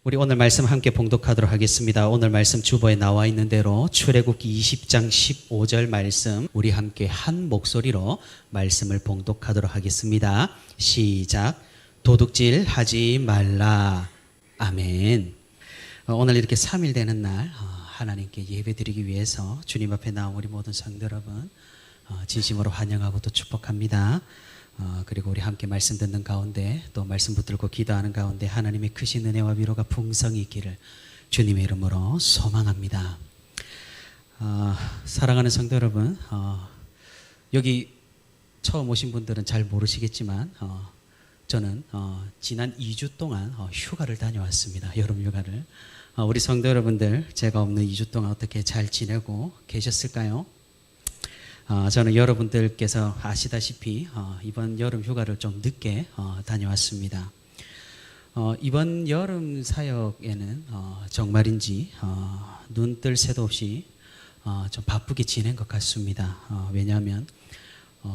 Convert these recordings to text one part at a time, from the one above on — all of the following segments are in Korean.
우리 오늘 말씀 함께 봉독하도록 하겠습니다. 오늘 말씀 주보에 나와 있는 대로 출애굽기 20장 15절 말씀 우리 함께 한 목소리로 말씀을 봉독하도록 하겠습니다. 시작. 도둑질 하지 말라. 아멘. 오늘 이렇게 3일 되는 날 하나님께 예배드리기 위해서 주님 앞에 나온 우리 모든 성도 여러분 진심으로 환영하고 또 축복합니다. 그리고 우리 함께 말씀 듣는 가운데 또 말씀 붙들고 기도하는 가운데 하나님의 크신 은혜와 위로가 풍성히 있기를 주님의 이름으로 소망합니다. 사랑하는 성도 여러분, 여기 처음 오신 분들은 잘 모르시겠지만 저는 지난 2주 동안 휴가를 다녀왔습니다. 여름 휴가를. 우리 성도 여러분들 제가 없는 2주 동안 어떻게 잘 지내고 계셨을까요? 저는 여러분들께서 아시다시피 이번 여름 휴가를 좀 늦게 다녀왔습니다. 이번 여름 사역에는 정말인지 눈뜰 새도 없이 좀 바쁘게 지낸 것 같습니다. 왜냐하면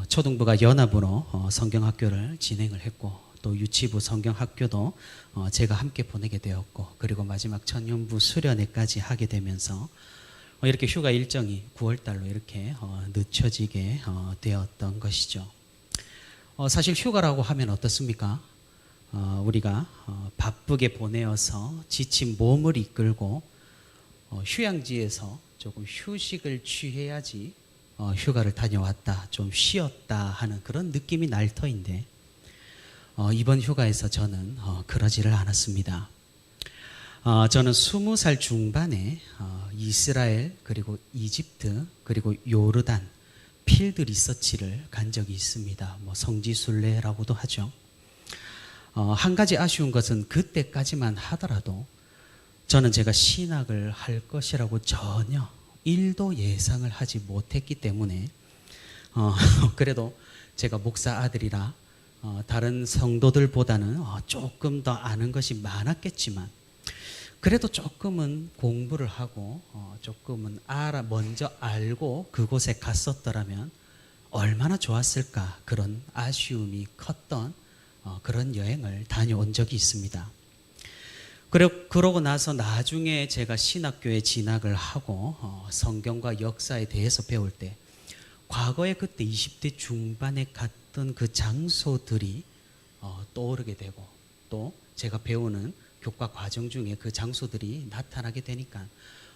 초등부가 연합으로 성경학교를 진행을 했고 또 유치부 성경학교도 제가 함께 보내게 되었고 그리고 마지막 청년부 수련회까지 하게 되면서 이렇게 휴가 일정이 9월달로 이렇게 늦춰지게 되었던 것이죠. 사실 휴가라고 하면 어떻습니까? 우리가 바쁘게 보내어서 지친 몸을 이끌고 휴양지에서 조금 휴식을 취해야지 휴가를 다녀왔다, 좀 쉬었다 하는 그런 느낌이 날 터인데 이번 휴가에서 저는 그러지를 않았습니다. 저는 20살 중반에 이스라엘 그리고 이집트 그리고 요르단 필드 리서치를 간 적이 있습니다. 성지순례라고도 하죠. 한 가지 아쉬운 것은 그때까지만 하더라도 저는 제가 신학을 할 것이라고 전혀 1도 예상을 하지 못했기 때문에 그래도 제가 목사 아들이라 다른 성도들보다는 조금 더 아는 것이 많았겠지만 그래도 조금은 공부를 하고 조금은 먼저 알고 그곳에 갔었더라면 얼마나 좋았을까 그런 아쉬움이 컸던 그런 여행을 다녀온 적이 있습니다. 그러고 나서 나중에 제가 신학교에 진학을 하고 성경과 역사에 대해서 배울 때 과거에 그때 20대 중반에 갔던 그 장소들이 떠오르게 되고 또 제가 배우는 교과 과정 중에 그 장소들이 나타나게 되니까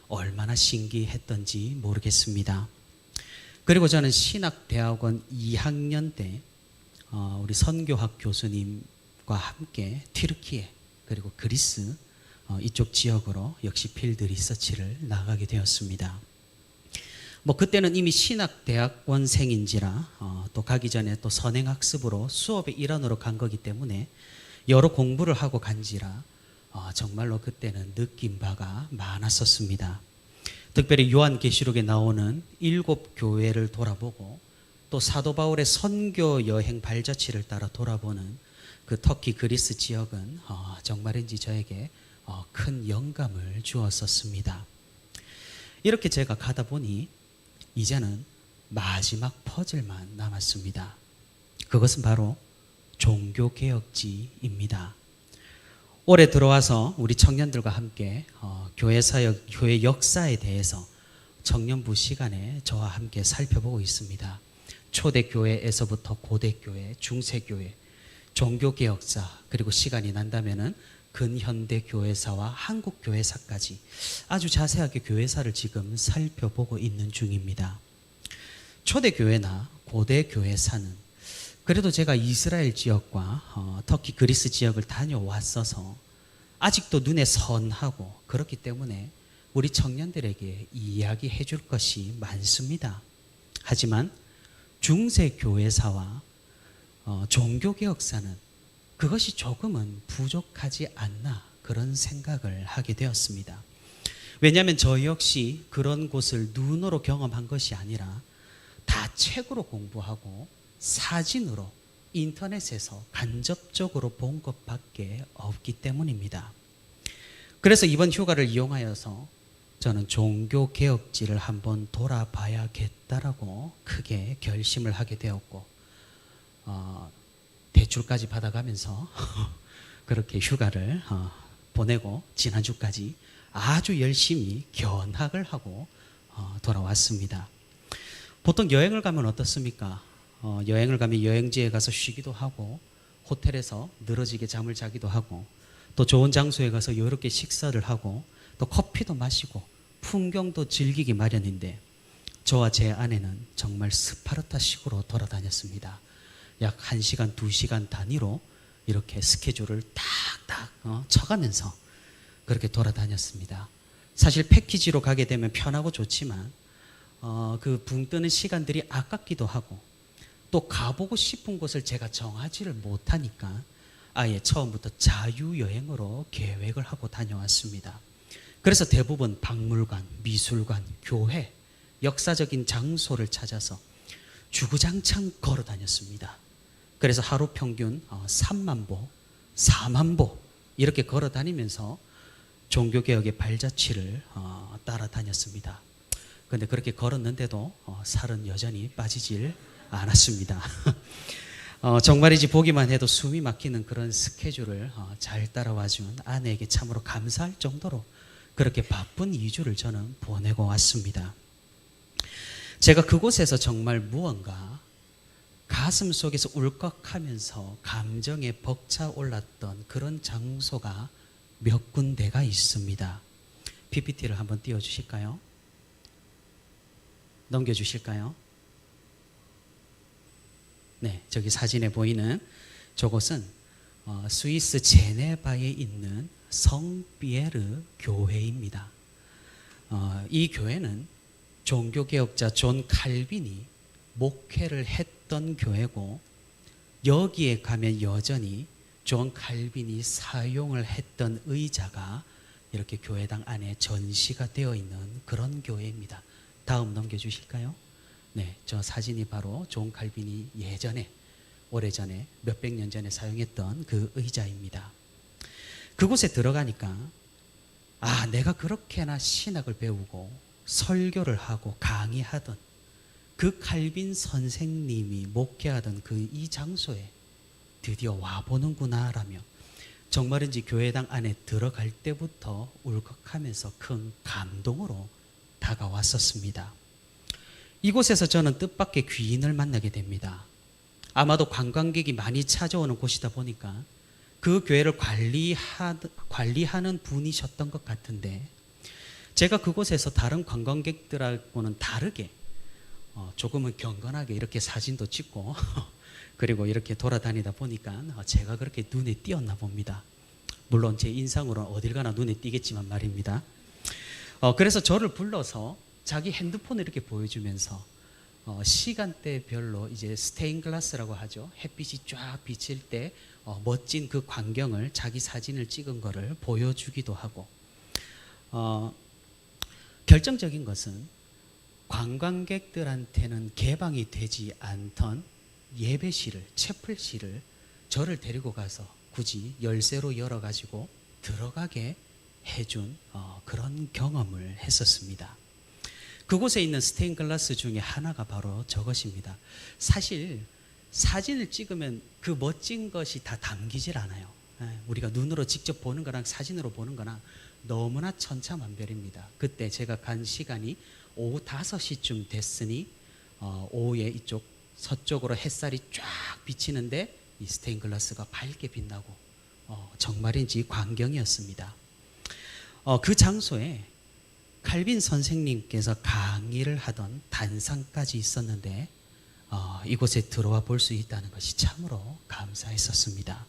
얼마나 신기했던지 모르겠습니다. 그리고 저는 신학대학원 2학년 때 우리 선교학 교수님과 함께 튀르키예 그리고 그리스 이쪽 지역으로 역시 필드 리서치를 나가게 되었습니다. 그때는 이미 신학대학원생인지라 또 가기 전에 또 선행학습으로 수업의 일환으로 간 거기 때문에 여러 공부를 하고 간지라 정말로 그때는 느낀 바가 많았었습니다. 특별히 요한계시록에 나오는 7 교회를 돌아보고 또 사도 바울의 선교 여행 발자취를 따라 돌아보는 그 터키 그리스 지역은 정말인지 저에게 큰 영감을 주었었습니다. 이렇게 제가 가다 보니 이제는 마지막 퍼즐만 남았습니다. 그것은 바로 종교개혁지입니다. 올해 들어와서 우리 청년들과 함께 교회 사역, 교회 역사에 대해서 청년부 시간에 저와 함께 살펴보고 있습니다. 초대교회에서부터 고대교회, 중세교회, 종교개혁사 그리고 시간이 난다면은 근현대 교회사와 한국 교회사까지 아주 자세하게 교회사를 지금 살펴보고 있는 중입니다. 초대교회나 고대교회사는 그래도 제가 이스라엘 지역과 터키 그리스 지역을 다녀왔어서 아직도 눈에 선하고 그렇기 때문에 우리 청년들에게 이야기해 줄 것이 많습니다. 하지만 중세교회사와 종교개혁사는 그것이 조금은 부족하지 않나 그런 생각을 하게 되었습니다. 왜냐하면 저 역시 그런 곳을 눈으로 경험한 것이 아니라 다 책으로 공부하고 사진으로 인터넷에서 간접적으로 본 것밖에 없기 때문입니다. 그래서 이번 휴가를 이용하여서 저는 종교개혁지를 한번 돌아봐야겠다라고 크게 결심을 하게 되었고 대출까지 받아가면서 그렇게 휴가를 보내고 지난주까지 아주 열심히 견학을 하고 돌아왔습니다. 보통 여행을 가면 어떻습니까? 여행을 가면 여행지에 가서 쉬기도 하고 호텔에서 늘어지게 잠을 자기도 하고 또 좋은 장소에 가서 여유롭게 식사를 하고 또 커피도 마시고 풍경도 즐기기 마련인데 저와 제 아내는 정말 스파르타식으로 돌아다녔습니다. 약 1시간, 2시간 단위로 이렇게 스케줄을 딱딱 쳐가면서 그렇게 돌아다녔습니다. 사실 패키지로 가게 되면 편하고 좋지만 그 붕 뜨는 시간들이 아깝기도 하고 또 가보고 싶은 곳을 제가 정하지를 못하니까 아예 처음부터 자유여행으로 계획을 하고 다녀왔습니다. 그래서 대부분 박물관, 미술관, 교회, 역사적인 장소를 찾아서 주구장창 걸어 다녔습니다. 그래서 하루 평균 3만 보, 4만 보 이렇게 걸어 다니면서 종교개혁의 발자취를 따라다녔습니다. 그런데 그렇게 걸었는데도 살은 여전히 빠지질 않았습니다. 정말이지 보기만 해도 숨이 막히는 그런 스케줄을 잘 따라와준 아내에게 참으로 감사할 정도로 그렇게 바쁜 2주를 저는 보내고 왔습니다. 제가 그곳에서 정말 무언가 가슴 속에서 울컥하면서 감정에 벅차올랐던 그런 장소가 몇 군데가 있습니다. PPT를 한번 띄워주실까요? 넘겨주실까요? 네, 저기 사진에 보이는 저곳은 스위스 제네바에 있는 성피에르 교회입니다. 이 교회는 종교개혁자 존 칼빈이 목회를 했던 교회고 여기에 가면 여전히 존 칼빈이 사용을 했던 의자가 이렇게 교회당 안에 전시가 되어 있는 그런 교회입니다. 다음 넘겨주실까요? 네, 저 사진이 바로 존 칼빈이 예전에 오래전에 몇백 년 전에 사용했던 그 의자입니다. 그곳에 들어가니까 내가 그렇게나 신학을 배우고 설교를 하고 강의하던 그 칼빈 선생님이 목회하던 그 이 장소에 드디어 와보는구나 라며 정말인지 교회당 안에 들어갈 때부터 울컥하면서 큰 감동으로 다가왔었습니다. 이곳에서 저는 뜻밖의 귀인을 만나게 됩니다. 아마도 관광객이 많이 찾아오는 곳이다 보니까 그 교회를 관리하는 분이셨던 것 같은데 제가 그곳에서 다른 관광객들하고는 다르게 조금은 경건하게 이렇게 사진도 찍고 그리고 이렇게 돌아다니다 보니까 제가 그렇게 눈에 띄었나 봅니다. 물론 제 인상으로는 어딜 가나 눈에 띄겠지만 말입니다. 그래서 저를 불러서 자기 핸드폰을 이렇게 보여주면서 시간대별로 이제 스테인 글라스라고 하죠. 햇빛이 쫙 비칠 때 멋진 그 광경을 자기 사진을 찍은 거를 보여주기도 하고 결정적인 것은 관광객들한테는 개방이 되지 않던 예배실을, 채플실을 저를 데리고 가서 굳이 열쇠로 열어가지고 들어가게 해준 그런 경험을 했었습니다. 그곳에 있는 스테인글라스 중에 하나가 바로 저것입니다. 사실 사진을 찍으면 그 멋진 것이 다 담기질 않아요. 우리가 눈으로 직접 보는 거랑 사진으로 보는 거랑 너무나 천차만별입니다. 그때 제가 간 시간이 오후 5시쯤 됐으니 오후에 이쪽 서쪽으로 햇살이 쫙 비치는데 이 스테인글라스가 밝게 빛나고 정말인지 광경이었습니다. 그 장소에 칼빈 선생님께서 강의를 하던 단상까지 있었는데 이곳에 들어와 볼 수 있다는 것이 참으로 감사했었습니다.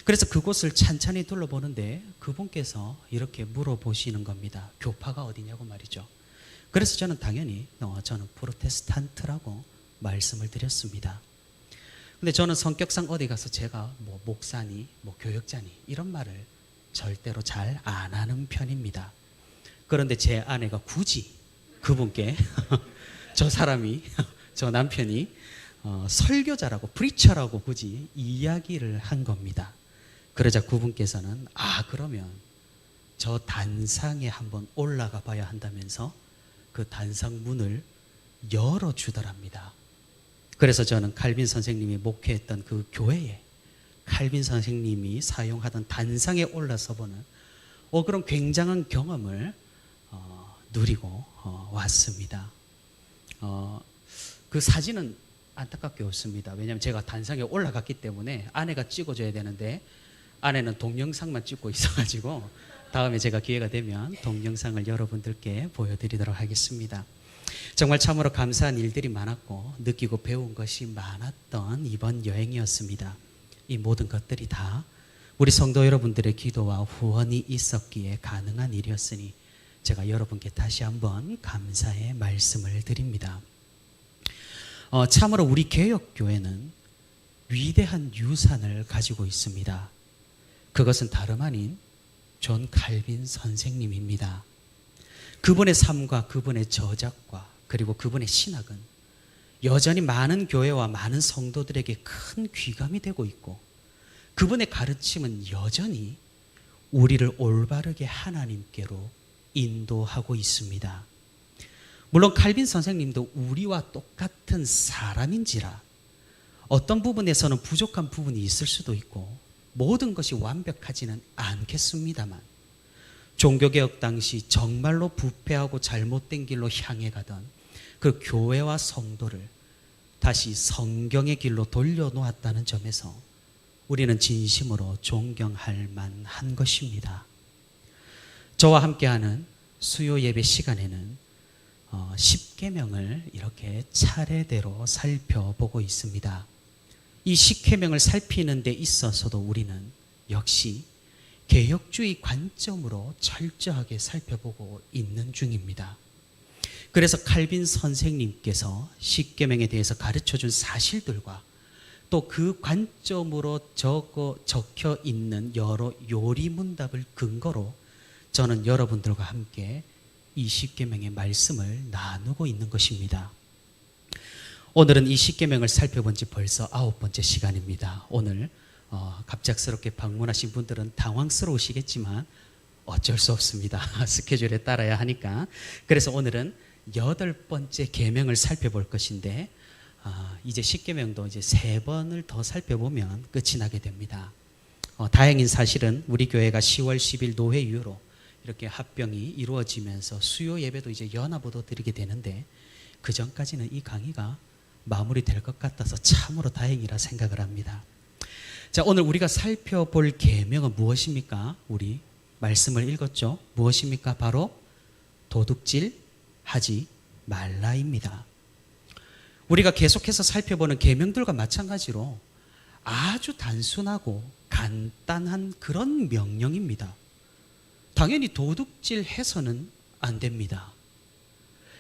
그래서 그곳을 찬찬히 둘러보는데 그분께서 이렇게 물어보시는 겁니다. 교파가 어디냐고 말이죠. 그래서 저는 당연히 저는 프로테스탄트라고 말씀을 드렸습니다. 근데 저는 성격상 어디 가서 제가 뭐 목사니 뭐 교역자니 이런 말을 절대로 잘 안 하는 편입니다. 그런데 제 아내가 굳이 그분께 저 사람이 저 남편이 설교자라고 프리처라고 굳이 이야기를 한 겁니다. 그러자 그분께서는 그러면 저 단상에 한번 올라가 봐야 한다면서 그 단상 문을 열어주더랍니다. 그래서 저는 칼빈 선생님이 목회했던 그 교회에 칼빈 선생님이 사용하던 단상에 올라서 보는 그런 굉장한 경험을 누리고 왔습니다. 그 사진은 안타깝게 없습니다. 왜냐하면 제가 단상에 올라갔기 때문에 아내가 찍어줘야 되는데 아내는 동영상만 찍고 있어가지고 다음에 제가 기회가 되면 동영상을 여러분들께 보여드리도록 하겠습니다. 정말 참으로 감사한 일들이 많았고 느끼고 배운 것이 많았던 이번 여행이었습니다. 이 모든 것들이 다 우리 성도 여러분들의 기도와 후원이 있었기에 가능한 일이었으니 제가 여러분께 다시 한번 감사의 말씀을 드립니다. 참으로 우리 개혁교회는 위대한 유산을 가지고 있습니다. 그것은 다름 아닌 존 칼빈 선생님입니다. 그분의 삶과 그분의 저작과 그리고 그분의 신학은 여전히 많은 교회와 많은 성도들에게 큰 귀감이 되고 있고 그분의 가르침은 여전히 우리를 올바르게 하나님께로 인도하고 있습니다. 물론 칼빈 선생님도 우리와 똑같은 사람인지라 어떤 부분에서는 부족한 부분이 있을 수도 있고 모든 것이 완벽하지는 않겠습니다만 종교개혁 당시 정말로 부패하고 잘못된 길로 향해 가던 그 교회와 성도를 다시 성경의 길로 돌려놓았다는 점에서 우리는 진심으로 존경할 만한 것입니다. 저와 함께하는 수요 예배 시간에는 10계명을 이렇게 차례대로 살펴보고 있습니다. 이 10계명을 살피는 데 있어서도 우리는 역시 개혁주의 관점으로 철저하게 살펴보고 있는 중입니다. 그래서 칼빈 선생님께서 10계명에 대해서 가르쳐준 사실들과 또 그 관점으로 적혀 있는 여러 요리문답을 근거로 저는 여러분들과 함께 이 10계명의 말씀을 나누고 있는 것입니다. 오늘은 이 10계명을 살펴본 지 벌써 9번째 시간입니다. 오늘 갑작스럽게 방문하신 분들은 당황스러우시겠지만 어쩔 수 없습니다. 스케줄에 따라야 하니까. 그래서 오늘은 8번째 계명을 살펴볼 것인데 이제 10계명도 이제 3번을 더 살펴보면 끝이 나게 됩니다. 다행인 사실은 우리 교회가 10월 10일 노회 이후로 이렇게 합병이 이루어지면서 수요 예배도 이제 연합으로 드리게 되는데 그 전까지는 이 강의가 마무리될 것 같아서 참으로 다행이라 생각을 합니다. 자, 오늘 우리가 살펴볼 계명은 무엇입니까? 우리 말씀을 읽었죠? 무엇입니까? 바로 도둑질 하지 말라입니다. 우리가 계속해서 살펴보는 계명들과 마찬가지로 아주 단순하고 간단한 그런 명령입니다. 당연히 도둑질 해서는 안 됩니다.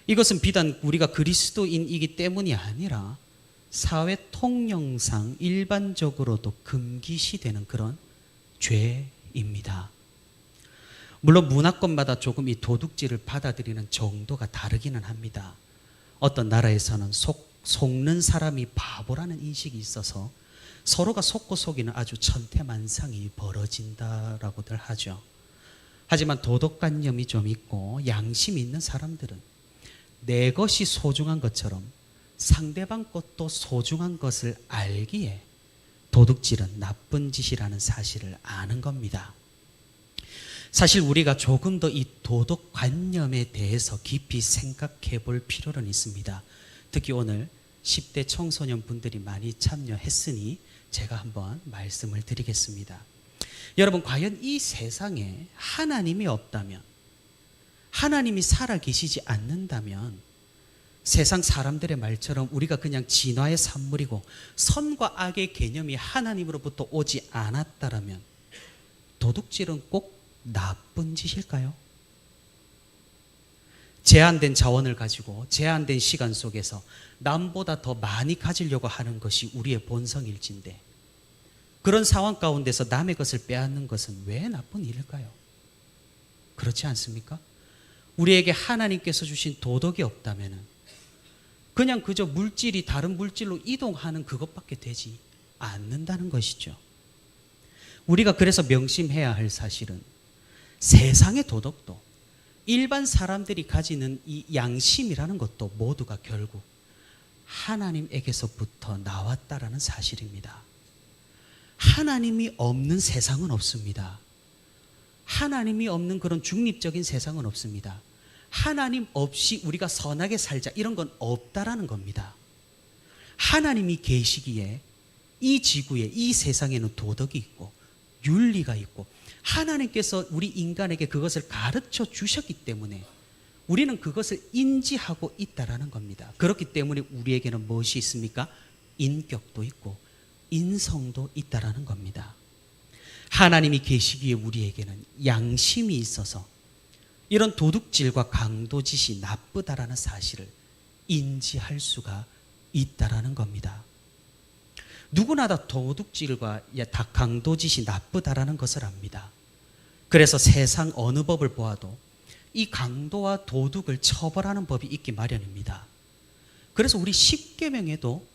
이것은 비단 우리가 그리스도인이기 때문이 아니라 사회 통념상 일반적으로도 금기시되는 그런 죄입니다. 물론 문화권마다 조금 이 도둑질을 받아들이는 정도가 다르기는 합니다. 어떤 나라에서는 속는 사람이 바보라는 인식이 있어서 서로가 속고 속이는 아주 천태만상이 벌어진다라고들 하죠. 하지만 도덕관념이 좀 있고 양심이 있는 사람들은 내 것이 소중한 것처럼 상대방 것도 소중한 것을 알기에 도둑질은 나쁜 짓이라는 사실을 아는 겁니다. 사실 우리가 조금 더 이 도덕관념에 대해서 깊이 생각해 볼 필요는 있습니다. 특히 오늘 10대 청소년 분들이 많이 참여했으니 제가 한번 말씀을 드리겠습니다. 여러분, 과연 이 세상에 하나님이 없다면, 하나님이 살아계시지 않는다면 세상 사람들의 말처럼 우리가 그냥 진화의 산물이고 선과 악의 개념이 하나님으로부터 오지 않았다라면 도둑질은 꼭 나쁜 짓일까요? 제한된 자원을 가지고 제한된 시간 속에서 남보다 더 많이 가지려고 하는 것이 우리의 본성일진데 그런 상황 가운데서 남의 것을 빼앗는 것은 왜 나쁜 일일까요? 그렇지 않습니까? 우리에게 하나님께서 주신 도덕이 없다면 그냥 그저 물질이 다른 물질로 이동하는 그것밖에 되지 않는다는 것이죠. 우리가 그래서 명심해야 할 사실은 세상의 도덕도 일반 사람들이 가지는 이 양심이라는 것도 모두가 결국 하나님에게서부터 나왔다라는 사실입니다. 하나님이 없는 세상은 없습니다. 하나님이 없는 그런 중립적인 세상은 없습니다. 하나님 없이 우리가 선하게 살자 이런 건 없다라는 겁니다. 하나님이 계시기에 이 지구에 이 세상에는 도덕이 있고 윤리가 있고 하나님께서 우리 인간에게 그것을 가르쳐 주셨기 때문에 우리는 그것을 인지하고 있다라는 겁니다. 그렇기 때문에 우리에게는 무엇이 있습니까? 인격도 있고 인성도 있다라는 겁니다. 하나님이 계시기에 우리에게는 양심이 있어서 이런 도둑질과 강도짓이 나쁘다라는 사실을 인지할 수가 있다라는 겁니다. 누구나 다 도둑질과 강도짓이 나쁘다라는 것을 압니다. 그래서 세상 어느 법을 보아도 이 강도와 도둑을 처벌하는 법이 있기 마련입니다. 그래서 우리 십계명에도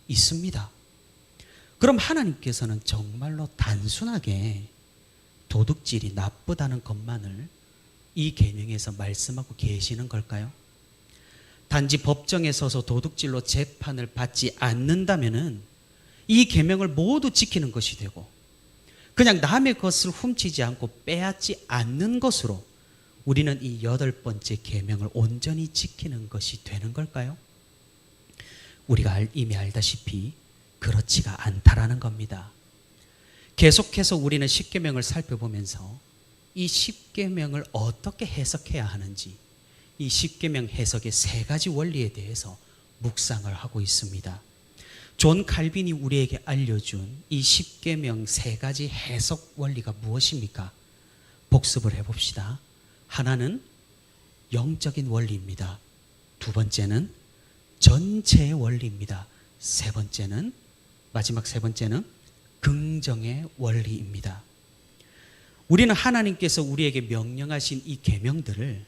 있습니다. 그럼 하나님께서는 정말로 단순하게 도둑질이 나쁘다는 것만을 이 계명에서 말씀하고 계시는 걸까요? 단지 법정에 서서 도둑질로 재판을 받지 않는다면은 이 계명을 모두 지키는 것이 되고 그냥 남의 것을 훔치지 않고 빼앗지 않는 것으로 우리는 이 8번째 계명을 온전히 지키는 것이 되는 걸까요? 우리가 이미 알다시피 그렇지가 않다라는 겁니다. 계속해서 우리는 십계명을 살펴보면서 이 십계명을 어떻게 해석해야 하는지 이 십계명 해석의 3가지 원리에 대해서 묵상을 하고 있습니다. 존 칼빈이 우리에게 알려준 이 십계명 3가지 해석 원리가 무엇입니까? 복습을 해봅시다. 하나는 영적인 원리입니다. 2번째는 전체의 원리입니다. 마지막 세 번째는 긍정의 원리입니다. 우리는 하나님께서 우리에게 명령하신 이 계명들을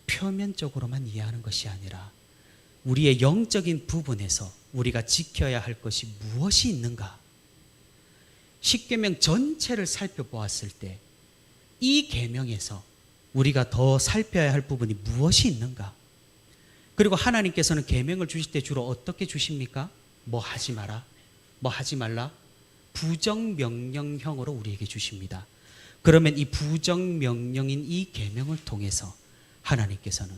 표면적으로만 이해하는 것이 아니라 우리의 영적인 부분에서 우리가 지켜야 할 것이 무엇이 있는가? 십계명 전체를 살펴보았을 때 이 계명에서 우리가 더 살펴야 할 부분이 무엇이 있는가? 그리고 하나님께서는 계명을 주실 때 주로 어떻게 주십니까? 뭐 하지 마라, 뭐 하지 말라? 부정명령형으로 우리에게 주십니다. 그러면 이 부정명령인 이 계명을 통해서 하나님께서는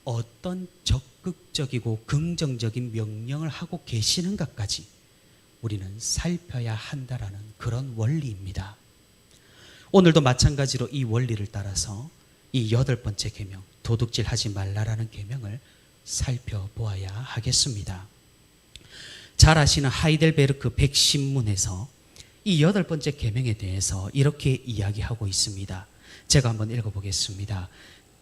어떤 적극적이고 긍정적인 명령을 하고 계시는가까지 우리는 살펴야 한다라는 그런 원리입니다. 오늘도 마찬가지로 이 원리를 따라서 이 8번째 계명, 도둑질하지 말라라는 계명을 살펴보아야 하겠습니다. 잘 아시는 하이델베르크 백신문에서 이 8번째 계명에 대해서 이렇게 이야기하고 있습니다. 제가 한번 읽어보겠습니다.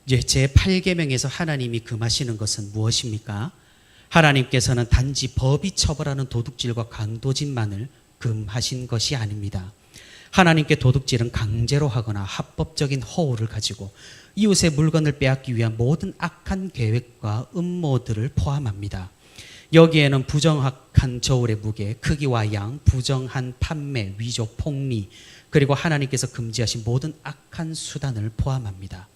제8계명에서 하나님이 금하시는 것은 무엇입니까? 하나님께서는 단지 법이 처벌하는 도둑질과 강도짓만을 금하신 것이 아닙니다. 하나님께 도둑질은 강제로 하거나 합법적인 허울을 가지고 이웃의 물건을 빼앗기 위한 모든 악한 계획과 음모들을 포함합니다. 여기에는 부정확한 저울의 무게, 크기와 양, 부정한 판매, 위조, 폭리, 그리고 하나님께서 금지하신 모든 악한 수단을 포함합니다.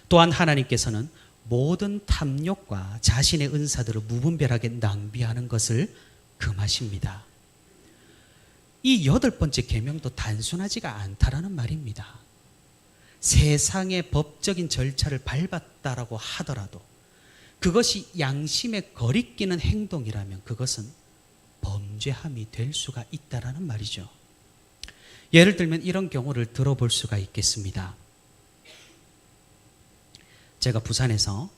또한 하나님께서는 모든 탐욕과 자신의 은사들을 무분별하게 낭비하는 것을 금하십니다. 이 8번째 계명도 단순하지가 않다라는 말입니다. 세상의 법적인 절차를 밟았다라고 하더라도 그것이 양심에 거리끼는 행동이라면 그것은 범죄함이 될 수가 있다라는 말이죠. 예를 들면 이런 경우를 들어볼 수가 있겠습니다. 제가 부산에서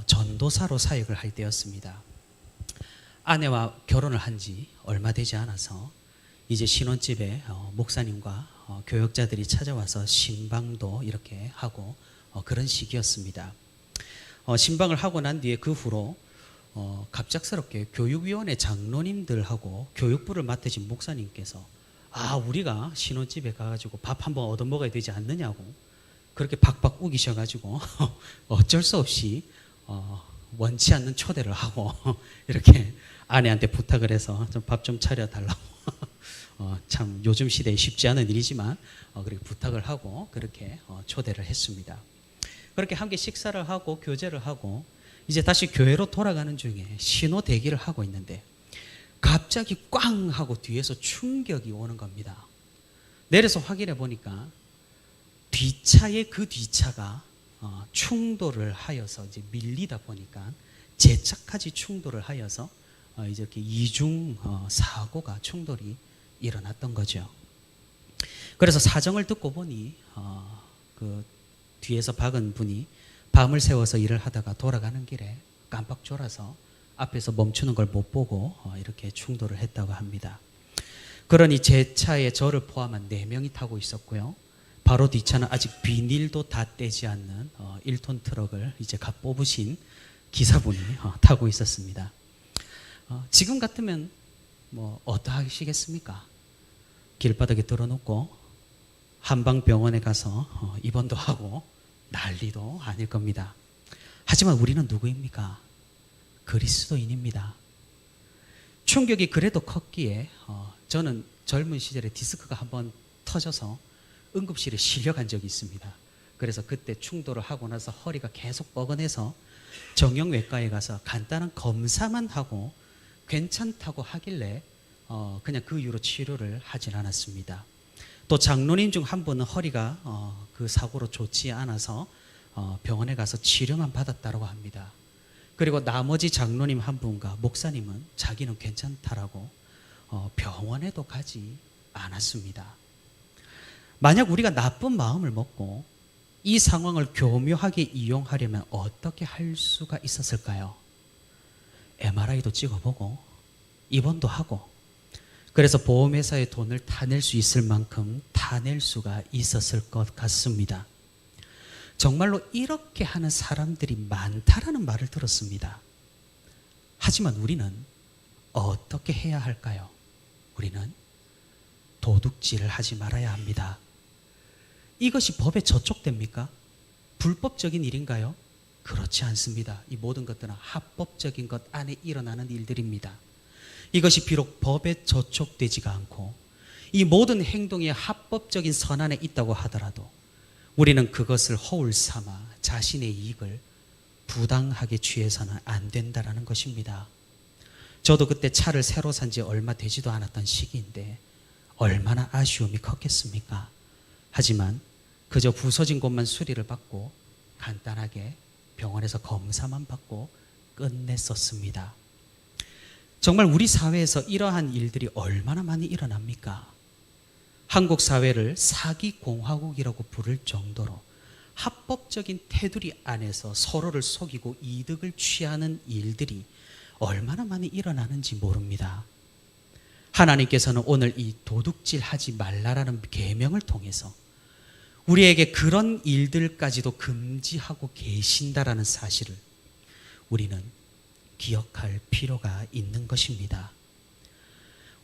전도사로 사역을 할 때였습니다. 아내와 결혼을 한 지 얼마 되지 않아서 이제 신혼집에 목사님과 교역자들이 찾아와서 신방도 이렇게 하고 그런 시기였습니다. 신방을 하고 난 뒤에 그 후로 갑작스럽게 교육위원회 장로님들하고 교육부를 맡으신 목사님께서 우리가 신혼집에 가가지고 밥 한번 얻어먹어야 되지 않느냐고 그렇게 박박 우기셔가지고 어쩔 수 없이 원치 않는 초대를 하고 이렇게 아내한테 부탁을 해서 밥 좀 차려달라고 참 요즘 시대에 쉽지 않은 일이지만 그렇게 부탁을 하고 그렇게 초대를 했습니다. 그렇게 함께 식사를 하고 교제를 하고 이제 다시 교회로 돌아가는 중에 신호 대기를 하고 있는데 갑자기 꽝 하고 뒤에서 충격이 오는 겁니다. 내려서 확인해 보니까 뒷차에 그 뒷차가 충돌을 하여서 이제 밀리다 보니까 제 차까지 충돌을 하여서 이렇게 이중 사고가 충돌이 일어났던 거죠. 그래서 사정을 듣고 보니 그 뒤에서 박은 분이 밤을 새워서 일을 하다가 돌아가는 길에 깜빡 졸아서 앞에서 멈추는 걸 못 보고 이렇게 충돌을 했다고 합니다. 그러니 제 차에 저를 포함한 4명이 타고 있었고요. 바로 뒷차는 아직 비닐도 다 떼지 않는 1톤 트럭을 이제 갓 뽑으신 기사분이 타고 있었습니다. 지금 같으면 뭐 어떠하시겠습니까? 길바닥에 들어놓고 한방병원에 가서 입원도 하고 난리도 아닐 겁니다. 하지만 우리는 누구입니까? 그리스도인입니다. 충격이 그래도 컸기에 저는 젊은 시절에 디스크가 한번 터져서 응급실에 실려간 적이 있습니다. 그래서 그때 충돌을 하고 나서 허리가 계속 뻐근해서 정형외과에 가서 간단한 검사만 하고 괜찮다고 하길래 그냥 그 이후로 치료를 하진 않았습니다. 또 장로님 중 한 분은 허리가 그 사고로 좋지 않아서 병원에 가서 치료만 받았다고 합니다. 그리고 나머지 장로님 한 분과 목사님은 자기는 괜찮다라고 병원에도 가지 않았습니다. 만약 우리가 나쁜 마음을 먹고 이 상황을 교묘하게 이용하려면 어떻게 할 수가 있었을까요? MRI도 찍어보고 입원도 하고 그래서 보험회사의 돈을 타낼 수 있을 만큼 타낼 수가 있었을 것 같습니다. 정말로 이렇게 하는 사람들이 많다라는 말을 들었습니다. 하지만 우리는 어떻게 해야 할까요? 우리는 도둑질을 하지 말아야 합니다. 이것이 법에 저촉됩니까? 불법적인 일인가요? 그렇지 않습니다. 이 모든 것들은 합법적인 것 안에 일어나는 일들입니다. 이것이 비록 법에 저촉되지가 않고 이 모든 행동이 합법적인 선안에 있다고 하더라도 우리는 그것을 허울 삼아 자신의 이익을 부당하게 취해서는 안 된다라는 것입니다. 저도 그때 차를 새로 산 지 얼마 되지도 않았던 시기인데 얼마나 아쉬움이 컸겠습니까? 하지만 그저 부서진 곳만 수리를 받고 간단하게 병원에서 검사만 받고 끝냈었습니다. 정말 우리 사회에서 이러한 일들이 얼마나 많이 일어납니까? 한국 사회를 사기공화국이라고 부를 정도로 합법적인 테두리 안에서 서로를 속이고 이득을 취하는 일들이 얼마나 많이 일어나는지 모릅니다. 하나님께서는 오늘 이 도둑질 하지 말라라는 계명을 통해서 우리에게 그런 일들까지도 금지하고 계신다라는 사실을 우리는 기억할 필요가 있는 것입니다.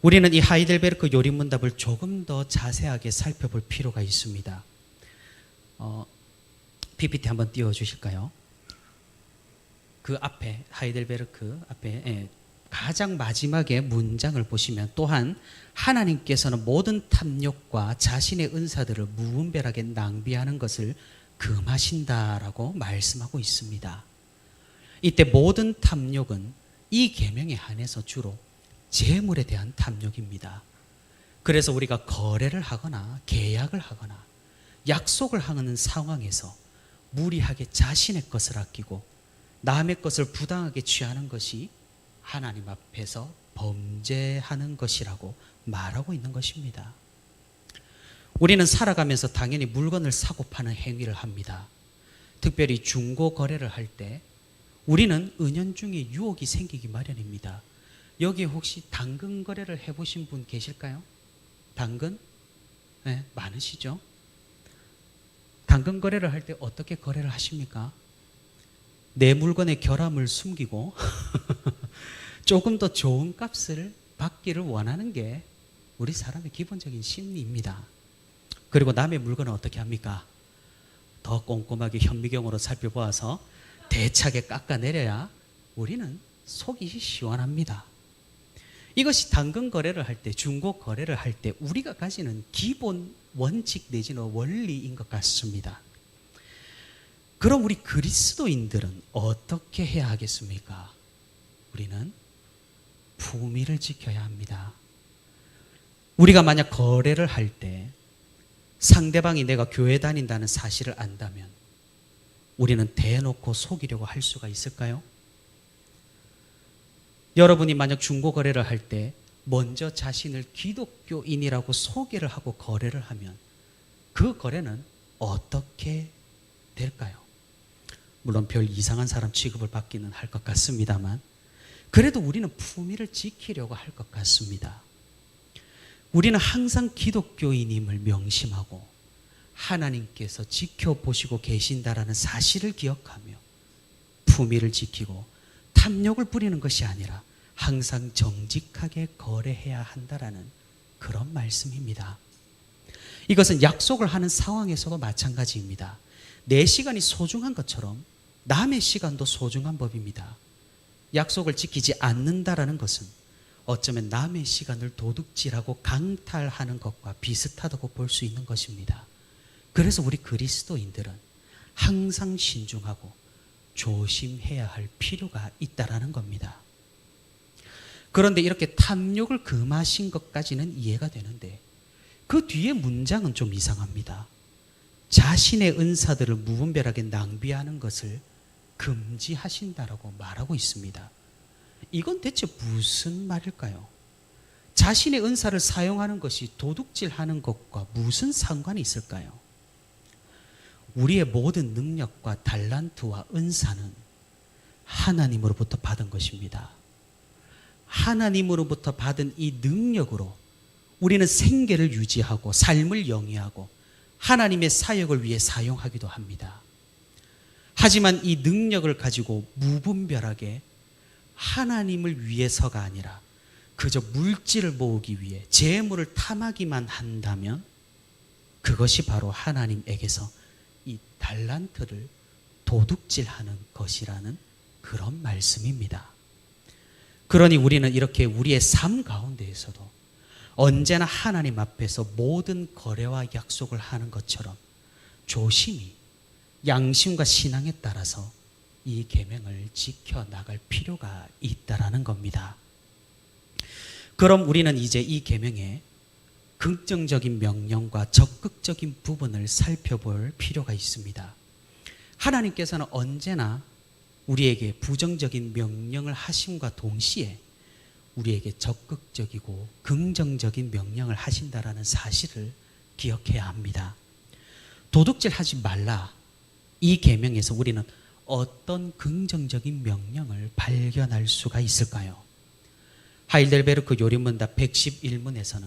우리는 이 하이델베르크 요리문답을 조금 더 자세하게 살펴볼 필요가 있습니다. PPT 한번 띄워주실까요? 그 앞에 하이델베르크 앞에 가장 마지막에 문장을 보시면 또한 하나님께서는 모든 탐욕과 자신의 은사들을 무분별하게 낭비하는 것을 금하신다라고 말씀하고 있습니다. 이때 모든 탐욕은 이 계명에 한해서 주로 재물에 대한 탐욕입니다. 그래서 우리가 거래를 하거나 계약을 하거나 약속을 하는 상황에서 무리하게 자신의 것을 아끼고 남의 것을 부당하게 취하는 것이 하나님 앞에서 범죄하는 것이라고 말하고 있는 것입니다. 우리는 살아가면서 당연히 물건을 사고 파는 행위를 합니다. 특별히 중고 거래를 할 때 우리는 은연중에 유혹이 생기기 마련입니다. 여기 혹시 당근 거래를 해보신 분 계실까요? 당근? 네, 많으시죠? 당근 거래를 할 때 어떻게 거래를 하십니까? 내 물건의 결함을 숨기고 조금 더 좋은 값을 받기를 원하는 게 우리 사람의 기본적인 심리입니다. 그리고 남의 물건은 어떻게 합니까? 더 꼼꼼하게 현미경으로 살펴보아서 대차게 깎아내려야 우리는 속이 시원합니다. 이것이 당근 거래를 할 때, 중고 거래를 할 때 우리가 가지는 기본 원칙 내지는 원리인 것 같습니다. 그럼 우리 그리스도인들은 어떻게 해야 하겠습니까? 우리는 품위를 지켜야 합니다. 우리가 만약 거래를 할 때 상대방이 내가 교회 다닌다는 사실을 안다면 우리는 대놓고 속이려고 할 수가 있을까요? 여러분이 만약 중고거래를 할 때 먼저 자신을 기독교인이라고 소개를 하고 거래를 하면 그 거래는 어떻게 될까요? 물론 별 이상한 사람 취급을 받기는 할 것 같습니다만 그래도 우리는 품위를 지키려고 할 것 같습니다. 우리는 항상 기독교인임을 명심하고 하나님께서 지켜보시고 계신다라는 사실을 기억하며 품위를 지키고 탐욕을 부리는 것이 아니라 항상 정직하게 거래해야 한다라는 그런 말씀입니다. 이것은 약속을 하는 상황에서도 마찬가지입니다. 내 시간이 소중한 것처럼 남의 시간도 소중한 법입니다. 약속을 지키지 않는다라는 것은 어쩌면 남의 시간을 도둑질하고 강탈하는 것과 비슷하다고 볼 수 있는 것입니다. 그래서 우리 그리스도인들은 항상 신중하고 조심해야 할 필요가 있다라는 겁니다. 그런데 이렇게 탐욕을 금하신 것까지는 이해가 되는데 그 뒤에 문장은 좀 이상합니다. 자신의 은사들을 무분별하게 낭비하는 것을 금지하신다라고 말하고 있습니다. 이건 대체 무슨 말일까요? 자신의 은사를 사용하는 것이 도둑질하는 것과 무슨 상관이 있을까요? 우리의 모든 능력과 달란트와 은사는 하나님으로부터 받은 것입니다. 하나님으로부터 받은 이 능력으로 우리는 생계를 유지하고 삶을 영위하고 하나님의 사역을 위해 사용하기도 합니다. 하지만 이 능력을 가지고 무분별하게 하나님을 위해서가 아니라 그저 물질을 모으기 위해 재물을 탐하기만 한다면 그것이 바로 하나님에게서 이 달란트를 도둑질하는 것이라는 그런 말씀입니다. 그러니 우리는 이렇게 우리의 삶 가운데에서도 언제나 하나님 앞에서 모든 거래와 약속을 하는 것처럼 조심히 양심과 신앙에 따라서 이 계명을 지켜나갈 필요가 있다라는 겁니다. 그럼 우리는 이제 이 계명의 긍정적인 명령과 적극적인 부분을 살펴볼 필요가 있습니다. 하나님께서는 언제나 우리에게 부정적인 명령을 하심과 동시에 우리에게 적극적이고 긍정적인 명령을 하신다라는 사실을 기억해야 합니다. 도둑질하지 말라. 이 계명에서 우리는 어떤 긍정적인 명령을 발견할 수가 있을까요? 하이델베르크 요리문답 111문에서는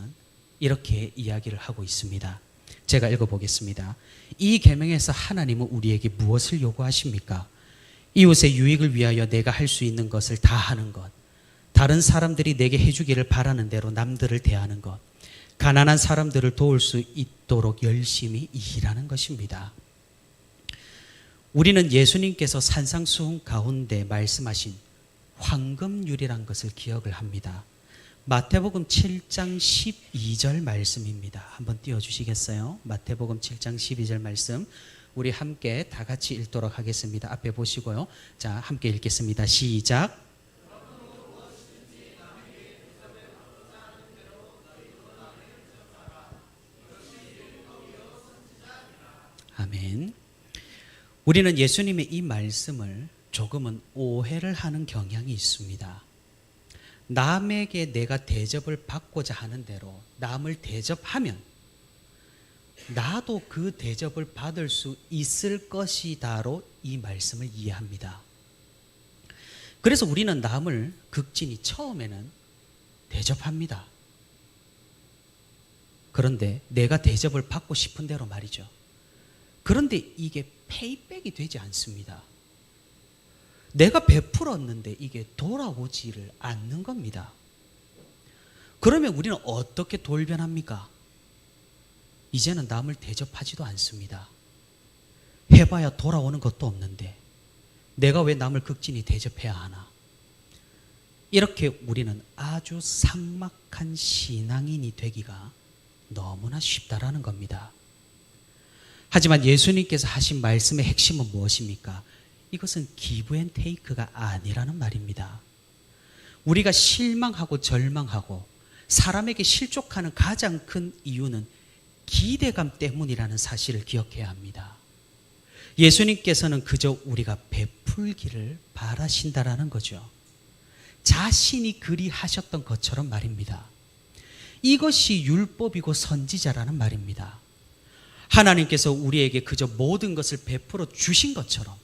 이렇게 이야기를 하고 있습니다. 제가 읽어보겠습니다. 이 계명에서 하나님은 우리에게 무엇을 요구하십니까? 이웃의 유익을 위하여 내가 할 수 있는 것을 다 하는 것, 다른 사람들이 내게 해주기를 바라는 대로 남들을 대하는 것, 가난한 사람들을 도울 수 있도록 열심히 일하는 것입니다. 우리는 예수님께서 산상수훈 가운데 말씀하신 황금률이란 것을 기억을 합니다. 마태복음 7장 12절 말씀입니다. 한번 띄워주시겠어요? 마태복음 7장 12절 말씀 우리 함께 다 같이 읽도록 하겠습니다. 앞에 보시고요. 자, 함께 읽겠습니다. 시작. 아멘. 우리는 예수님의 이 말씀을 조금은 오해를 하는 경향이 있습니다. 남에게 내가 대접을 받고자 하는 대로 남을 대접하면 나도 그 대접을 받을 수 있을 것이다로 이 말씀을 이해합니다. 그래서 우리는 남을 극진히 처음에는 대접합니다. 그런데 내가 대접을 받고 싶은 대로 말이죠. 그런데 이게 페이백이 되지 않습니다. 내가 베풀었는데 이게 돌아오지를 않는 겁니다. 그러면 우리는 어떻게 돌변합니까? 이제는 남을 대접하지도 않습니다. 해봐야 돌아오는 것도 없는데 내가 왜 남을 극진히 대접해야 하나? 이렇게 우리는 아주 삭막한 신앙인이 되기가 너무나 쉽다라는 겁니다. 하지만 예수님께서 하신 말씀의 핵심은 무엇입니까? 이것은 기브 앤 테이크가 아니라는 말입니다. 우리가 실망하고 절망하고 사람에게 실족하는 가장 큰 이유는 기대감 때문이라는 사실을 기억해야 합니다. 예수님께서는 그저 우리가 베풀기를 바라신다라는 거죠. 자신이 그리하셨던 것처럼 말입니다. 이것이 율법이고 선지자라는 말입니다. 하나님께서 우리에게 그저 모든 것을 베풀어 주신 것처럼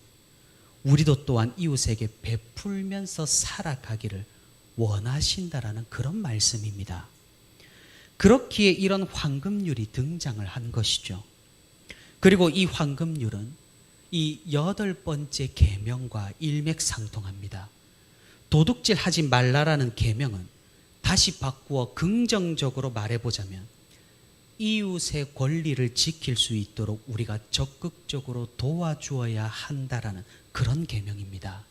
우리도 또한 이웃에게 베풀면서 살아가기를 원하신다라는 그런 말씀입니다. 그렇기에 이런 황금률이 등장을 한 것이죠. 그리고 이 황금률은 이 8번째 계명과 일맥상통합니다. 도둑질 하지 말라라는 계명은 다시 바꾸어 긍정적으로 말해보자면 이웃의 권리를 지킬 수 있도록 우리가 적극적으로 도와주어야 한다라는 그런 계명입니다.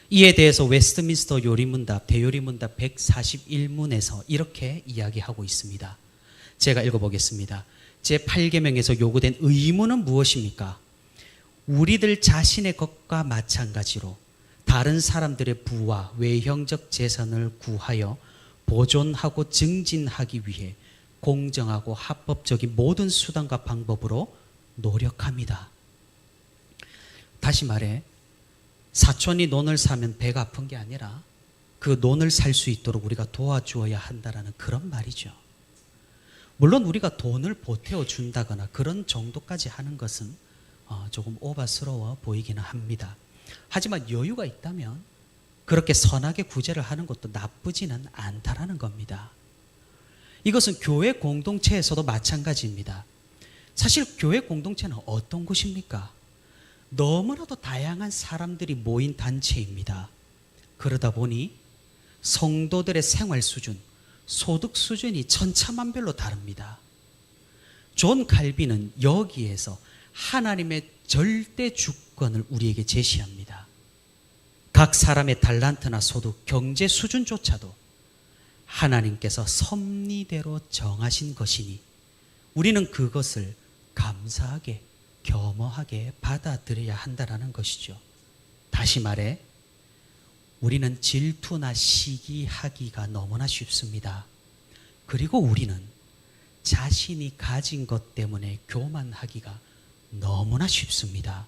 이에 대해서 웨스트민스터 요리문답 대요리문답 141문에서 이렇게 이야기하고 있습니다. 제가 읽어보겠습니다. 제8계명에서 요구된 의무는 무엇입니까? 우리들 자신의 것과 마찬가지로 다른 사람들의 부와 외형적 재산을 구하여 보존하고 증진하기 위해 공정하고 합법적인 모든 수단과 방법으로 노력합니다. 다시 말해 사촌이 논을 사면 배가 아픈 게 아니라 그 논을 살 수 있도록 우리가 도와주어야 한다라는 그런 말이죠. 물론 우리가 돈을 보태어 준다거나 그런 정도까지 하는 것은 조금 오바스러워 보이기는 합니다. 하지만 여유가 있다면 그렇게 선하게 구제를 하는 것도 나쁘지는 않다라는 겁니다. 이것은 교회 공동체에서도 마찬가지입니다. 사실 교회 공동체는 어떤 곳입니까? 너무나도 다양한 사람들이 모인 단체입니다. 그러다 보니 성도들의 생활 수준, 소득 수준이 천차만별로 다릅니다. 존 칼빈은 여기에서 하나님의 절대 주권을 우리에게 제시합니다. 각 사람의 달란트나 소득, 경제 수준조차도 하나님께서 섭리대로 정하신 것이니 우리는 그것을 감사하게 겸허하게 받아들여야 한다는 것이죠. 다시 말해 우리는 질투나 시기하기가 너무나 쉽습니다. 그리고 우리는 자신이 가진 것 때문에 교만하기가 너무나 쉽습니다.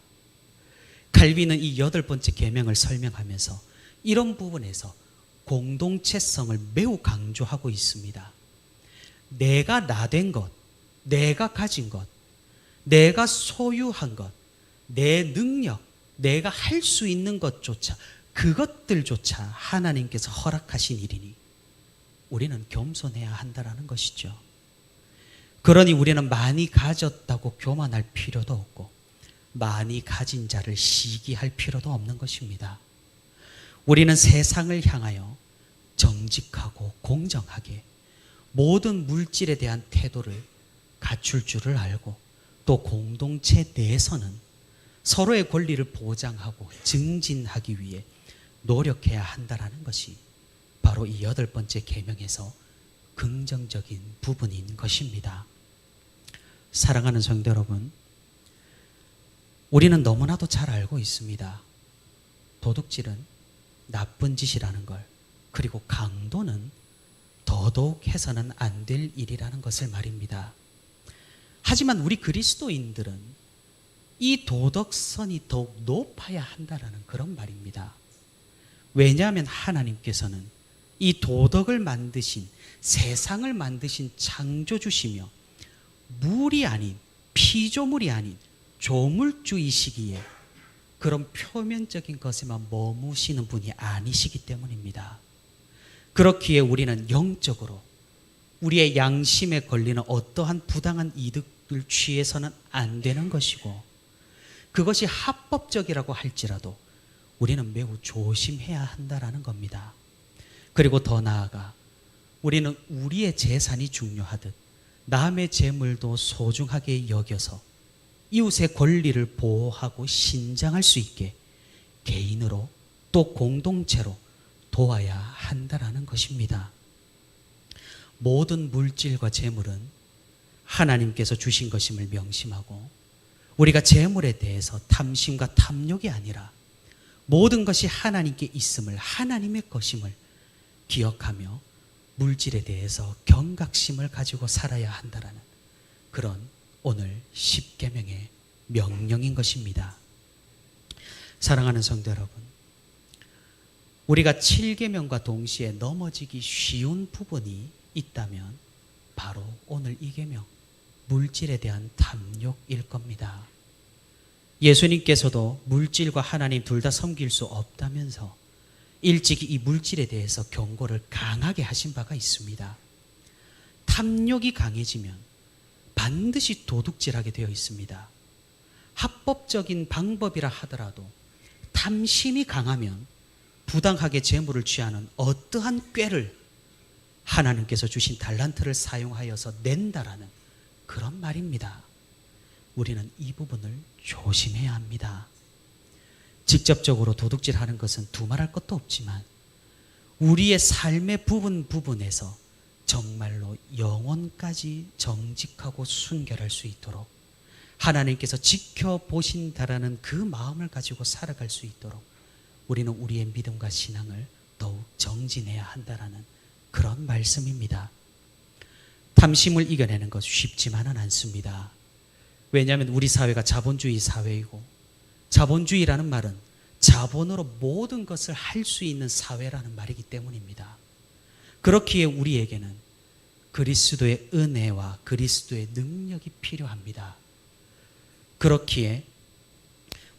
칼빈은 이 8번째 계명을 설명하면서 이런 부분에서 공동체성을 매우 강조하고 있습니다. 내가 나된 것, 내가 가진 것, 내가 소유한 것, 내 능력, 내가 할 수 있는 것조차 그것들조차 하나님께서 허락하신 일이니 우리는 겸손해야 한다는 것이죠. 그러니 우리는 많이 가졌다고 교만할 필요도 없고 많이 가진 자를 시기할 필요도 없는 것입니다. 우리는 세상을 향하여 정직하고 공정하게 모든 물질에 대한 태도를 갖출 줄을 알고 또 공동체 내에서는 서로의 권리를 보장하고 증진하기 위해 노력해야 한다는 것이 바로 이 8번째 계명에서 긍정적인 부분인 것입니다. 사랑하는 성도 여러분, 우리는 너무나도 잘 알고 있습니다. 도둑질은 나쁜 짓이라는 걸, 그리고 강도는 더더욱 해서는 안 될 일이라는 것을 말입니다. 하지만 우리 그리스도인들은 이 도덕선이 더욱 높아야 한다는 그런 말입니다. 왜냐하면 하나님께서는 이 도덕을 만드신, 세상을 만드신 창조주시며 물이 아닌, 피조물이 아닌 조물주이시기에 그런 표면적인 것에만 머무시는 분이 아니시기 때문입니다. 그렇기에 우리는 영적으로 우리의 양심에 걸리는 어떠한 부당한 이득을 취해서는 안 되는 것이고, 그것이 합법적이라고 할지라도 우리는 매우 조심해야 한다는 겁니다. 그리고 더 나아가 우리는 우리의 재산이 중요하듯 남의 재물도 소중하게 여겨서 이웃의 권리를 보호하고 신장할 수 있게 개인으로 또 공동체로 도와야 한다는 것입니다. 모든 물질과 재물은 하나님께서 주신 것임을 명심하고 우리가 재물에 대해서 탐심과 탐욕이 아니라 모든 것이 하나님께 있음을, 하나님의 것임을 기억하며 물질에 대해서 경각심을 가지고 살아야 한다는 그런 오늘 십계명의 명령인 것입니다. 사랑하는 성도 여러분, 우리가 7계명과 동시에 넘어지기 쉬운 부분이 있다면 바로 오늘 이 계명, 물질에 대한 탐욕일 겁니다. 예수님께서도 물질과 하나님 둘 다 섬길 수 없다면서 일찍이 이 물질에 대해서 경고를 강하게 하신 바가 있습니다. 탐욕이 강해지면 반드시 도둑질하게 되어 있습니다. 합법적인 방법이라 하더라도 탐심이 강하면 부당하게 재물을 취하는 어떠한 꾀를 하나님께서 주신 달란트를 사용하여서 낸다라는 그런 말입니다. 우리는 이 부분을 조심해야 합니다. 직접적으로 도둑질하는 것은 두말할 것도 없지만 우리의 삶의 부분에서 정말로 영혼까지 정직하고 순결할 수 있도록 하나님께서 지켜보신다라는 그 마음을 가지고 살아갈 수 있도록 우리는 우리의 믿음과 신앙을 더욱 정진해야 한다라는 그런 말씀입니다. 탐심을 이겨내는 것 쉽지만은 않습니다. 왜냐하면 우리 사회가 자본주의 사회이고 자본주의라는 말은 자본으로 모든 것을 할 수 있는 사회라는 말이기 때문입니다. 그렇기에 우리에게는 그리스도의 은혜와 그리스도의 능력이 필요합니다. 그렇기에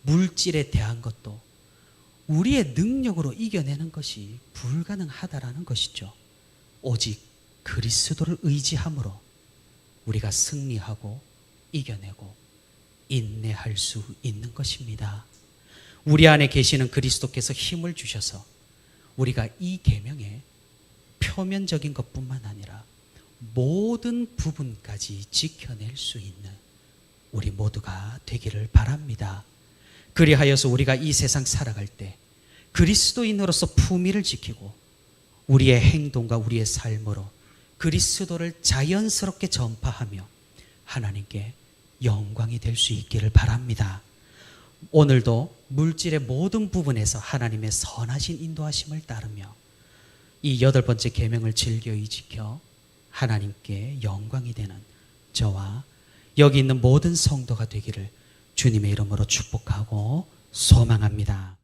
물질에 대한 것도 우리의 능력으로 이겨내는 것이 불가능하다라는 것이죠. 오직 그리스도를 의지함으로 우리가 승리하고 이겨내고 인내할 수 있는 것입니다. 우리 안에 계시는 그리스도께서 힘을 주셔서 우리가 이 계명에 표면적인 것뿐만 아니라 모든 부분까지 지켜낼 수 있는 우리 모두가 되기를 바랍니다. 그리하여서 우리가 이 세상 살아갈 때 그리스도인으로서 품위를 지키고 우리의 행동과 우리의 삶으로 그리스도를 자연스럽게 전파하며 하나님께 영광이 될 수 있기를 바랍니다. 오늘도 물질의 모든 부분에서 하나님의 선하신 인도하심을 따르며 이 8번째 계명을 즐거이 지켜 하나님께 영광이 되는 저와 여기 있는 모든 성도가 되기를 주님의 이름으로 축복하고 소망합니다.